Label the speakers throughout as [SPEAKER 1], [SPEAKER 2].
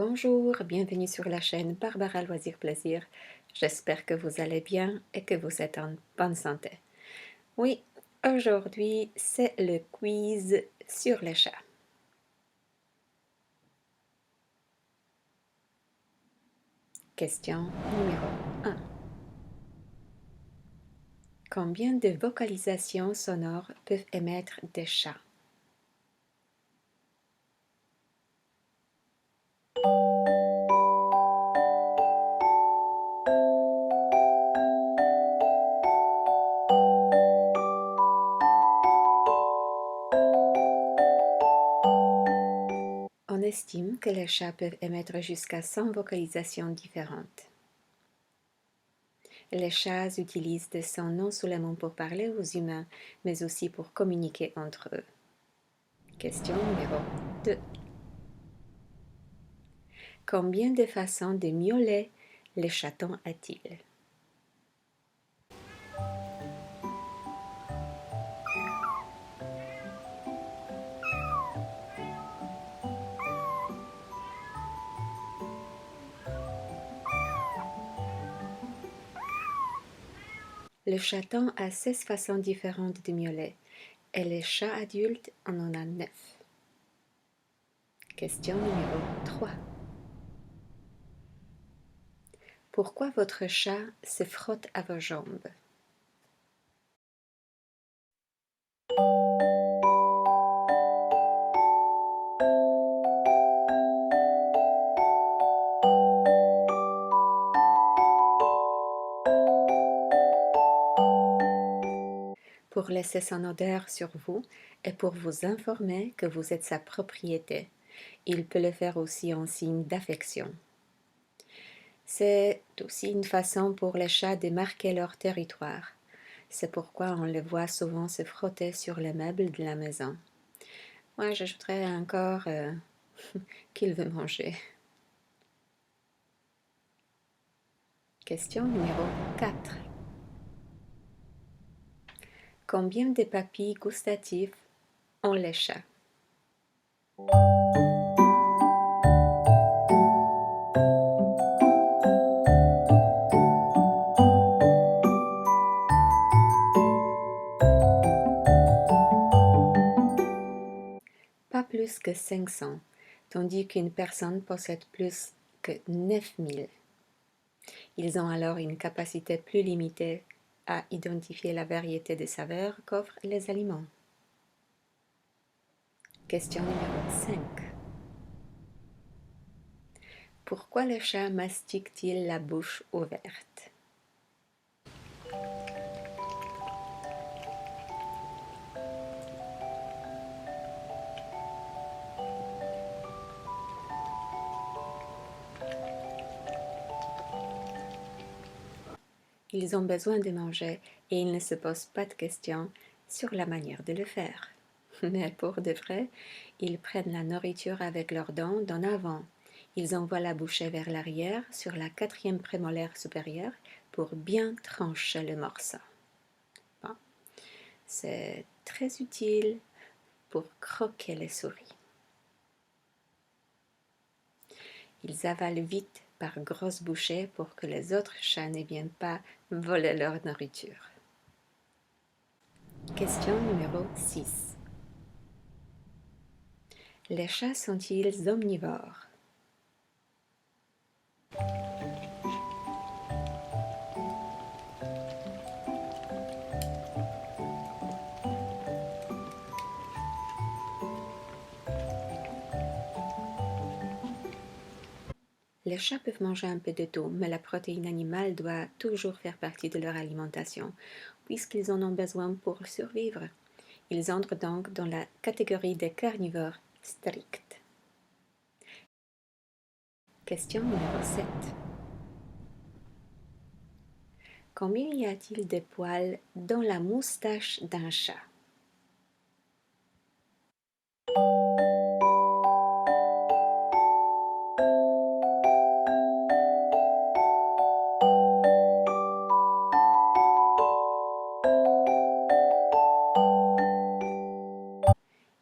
[SPEAKER 1] Bonjour, bienvenue sur la chaîne Barbara Loisir Plaisir. J'espère que vous allez bien et que vous êtes en bonne santé. Oui, aujourd'hui c'est le quiz sur les chats. Question numéro 1. Combien de vocalisations sonores peuvent émettre des chats? On estime que les chats peuvent émettre jusqu'à 100 vocalisations différentes. Les chats utilisent des sons non seulement pour parler aux humains, mais aussi pour communiquer entre eux. Question numéro 2. Combien de façons de miauler le chaton a-t-il? Le chaton a 16 façons différentes de miauler et les chats adultes en a 9. Question numéro 3. Pourquoi votre chat se frotte à vos jambes? Pour laisser son odeur sur vous et pour vous informer que vous êtes sa propriété. Il peut le faire aussi en signe d'affection. C'est aussi une façon pour les chats de marquer leur territoire. C'est pourquoi on le voit souvent se frotter sur les meubles de la maison. Moi, j'ajouterais encore qu'il veut manger. Question numéro 4. Combien de papilles gustatives ont les chats? Pas plus que 500, tandis qu'une personne possède plus que 9000. Ils ont alors une capacité plus limitée à identifier la variété des saveurs qu'offrent les aliments. Question numéro 5. Pourquoi le chat mastique-t-il la bouche ouverte? Ils ont besoin de manger et ils ne se posent pas de questions sur la manière de le faire. Mais pour de vrai, ils prennent la nourriture avec leurs dents d'en avant. Ils envoient la bouchée vers l'arrière sur la 4e prémolaire supérieure pour bien trancher le morceau. Bon. C'est très utile pour croquer les souris. Ils avalent vite par grosses bouchées pour que les autres chats ne viennent pas voler leur nourriture. Question numéro 6. Les chats sont-ils omnivores? Les chats peuvent manger un peu de tout, mais la protéine animale doit toujours faire partie de leur alimentation, puisqu'ils en ont besoin pour survivre. Ils entrent donc dans la catégorie des carnivores stricts. Question numéro 7. Combien y a-t-il de poils dans la moustache d'un chat?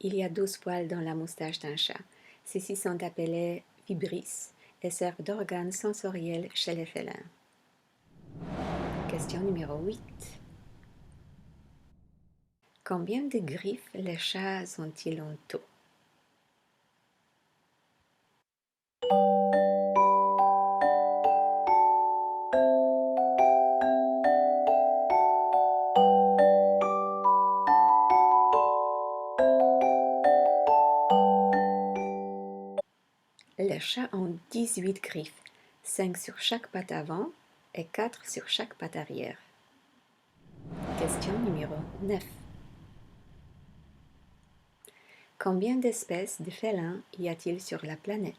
[SPEAKER 1] Il y a 12 poils dans la moustache d'un chat. Ceux-ci sont appelés vibrissent et servent d'organes sensoriels chez les félins. Question numéro 8. Combien de griffes les chats ont-ils en tout? Les chats ont 18 griffes, 5 sur chaque patte avant et 4 sur chaque patte arrière. Question numéro 9. Combien d'espèces de félins y a-t-il sur la planète?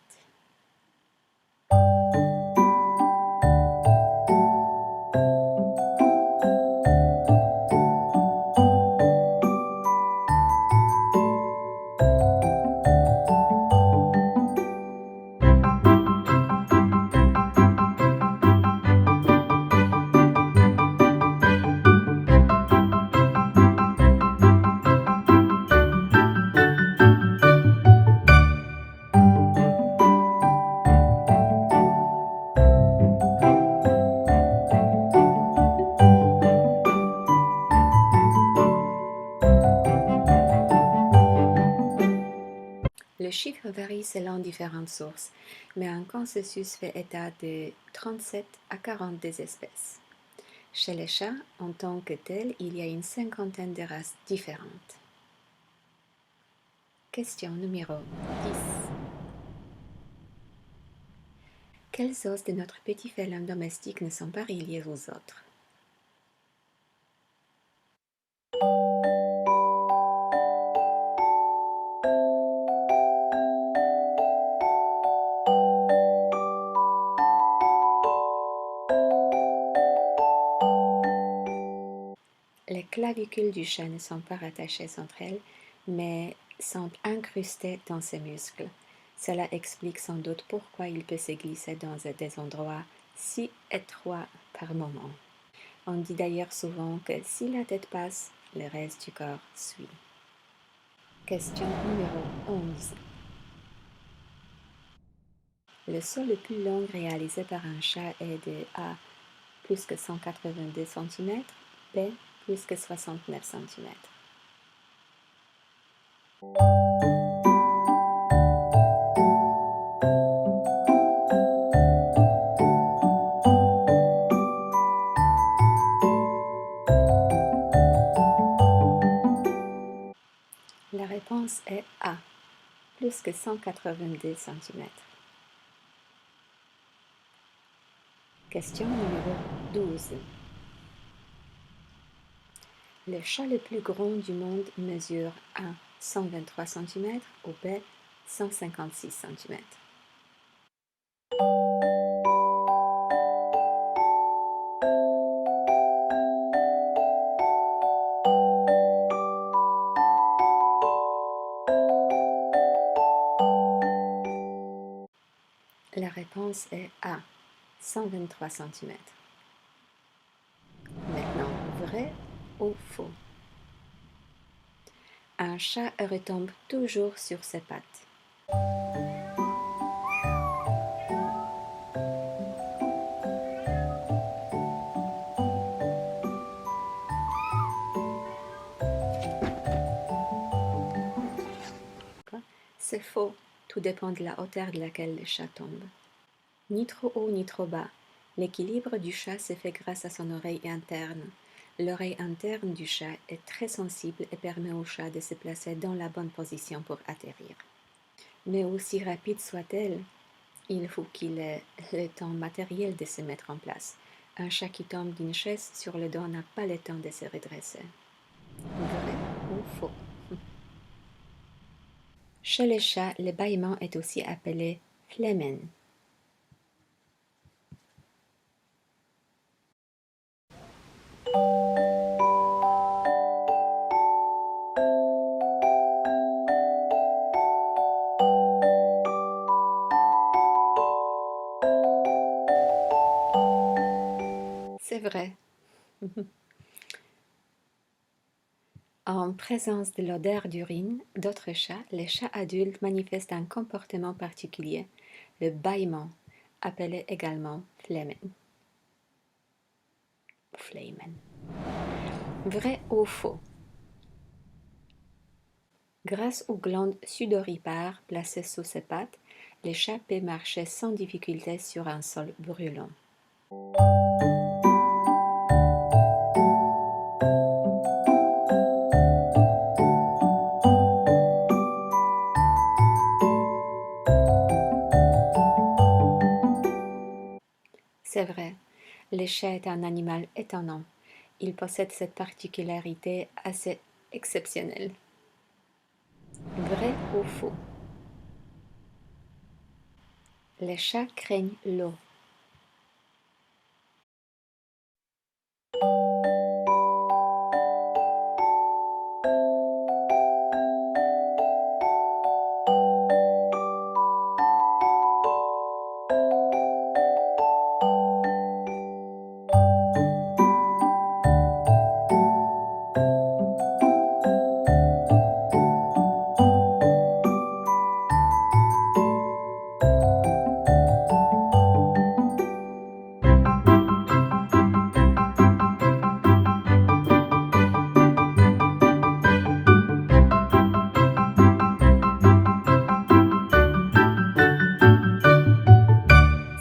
[SPEAKER 1] Le chiffre varie selon différentes sources, mais un consensus fait état de 37 à 42 espèces. Chez les chats, en tant que tels, il y a une cinquantaine de races différentes. Question numéro 10. Quels os de notre petit félin domestique ne sont pas reliés aux autres? Les clavicules du chat ne sont pas rattachées entre elles, mais sont incrustées dans ses muscles. Cela explique sans doute pourquoi il peut se glisser dans des endroits si étroits par moment. On dit d'ailleurs souvent que si la tête passe, le reste du corps suit. Question numéro 11. Le saut le plus long réalisé par un chat est de A. Plus que 182 cm, B. Plus que 69 cm. La réponse est A. Plus que 182 cm. Question numéro 12. Le chat le plus grand du monde mesure A. 123 cm ou B. 156 cm. La réponse est A. 123 cm. Maintenant, vrai ou faux? Un chat retombe toujours sur ses pattes. C'est faux, tout dépend de la hauteur de laquelle le chat tombe. Ni trop haut ni trop bas. L'équilibre du chat se fait grâce à son oreille interne. L'oreille interne du chat est très sensible et permet au chat de se placer dans la bonne position pour atterrir. Mais aussi rapide soit-elle, il faut qu'il ait le temps matériel de se mettre en place. Un chat qui tombe d'une chaise sur le dos n'a pas le temps de se redresser. Vrai ou faux? Chez les chats, le bâillement est aussi appelé flehmen. C'est vrai. En présence de l'odeur d'urine d'autres chats, les chats adultes manifestent un comportement particulier. le bâillement, appelé également flemen. Flamen. Vrai ou faux? Grâce aux glandes sudoripares placées sous ses pattes, les chats peuvent marcher sans difficulté sur un sol brûlant. C'est vrai, le chat est un animal étonnant. Il possède cette particularité assez exceptionnelle. Vrai ou faux? Les chats craignent l'eau.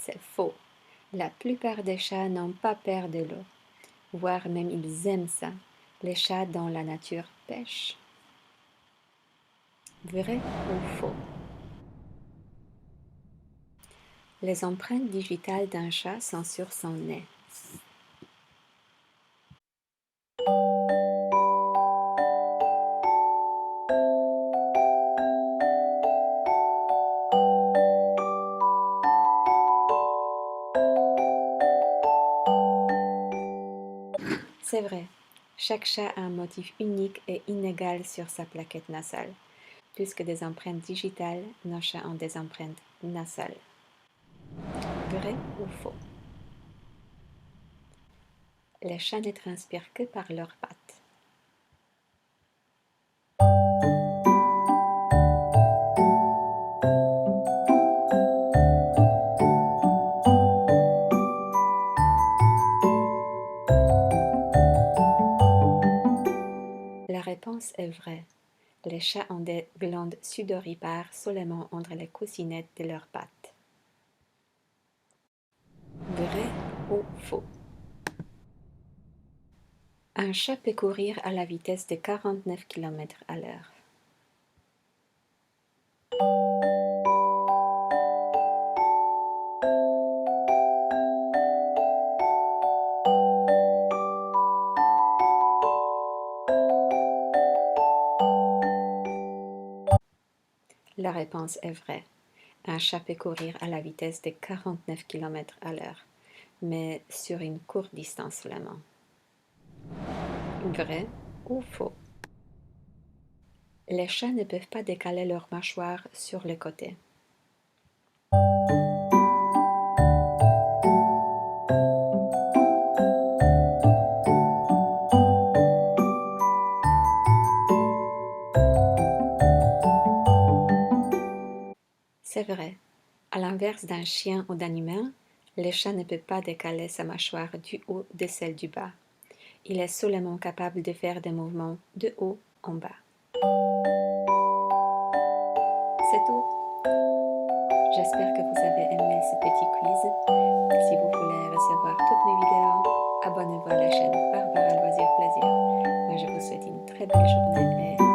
[SPEAKER 1] C'est faux. La plupart des chats n'ont pas peur de l'eau, voire même ils aiment ça. Les chats dans la nature pêchent. Vrai ou faux? Les empreintes digitales d'un chat sont sur son nez. C'est vrai, chaque chat a un motif unique et inégal sur sa plaquette nasale. Plus que des empreintes digitales, nos chats ont des empreintes nasales. Vrai ou faux? Les chats ne transpirent que par leurs pattes. La réponse est vraie. Les chats ont des glandes sudoripares seulement entre les coussinettes de leurs pattes. Vrai ou faux? Un chat peut courir à la vitesse de 49 km à l'heure. La réponse est vraie. Un chat peut courir à la vitesse de 49 km à l'heure, mais sur une courte distance seulement. Vrai ou faux? Les chats ne peuvent pas décaler leur mâchoire sur le côté. C'est vrai. À l'inverse d'un chien ou d'un humain, le chat ne peut pas décaler sa mâchoire du haut de celle du bas. Il est seulement capable de faire des mouvements de haut en bas. C'est tout. J'espère que vous avez aimé ce petit quiz. Si vous voulez recevoir toutes mes vidéos, abonnez-vous à la chaîne Barbara Loisir Plaisir. Moi, je vous souhaite une très belle journée et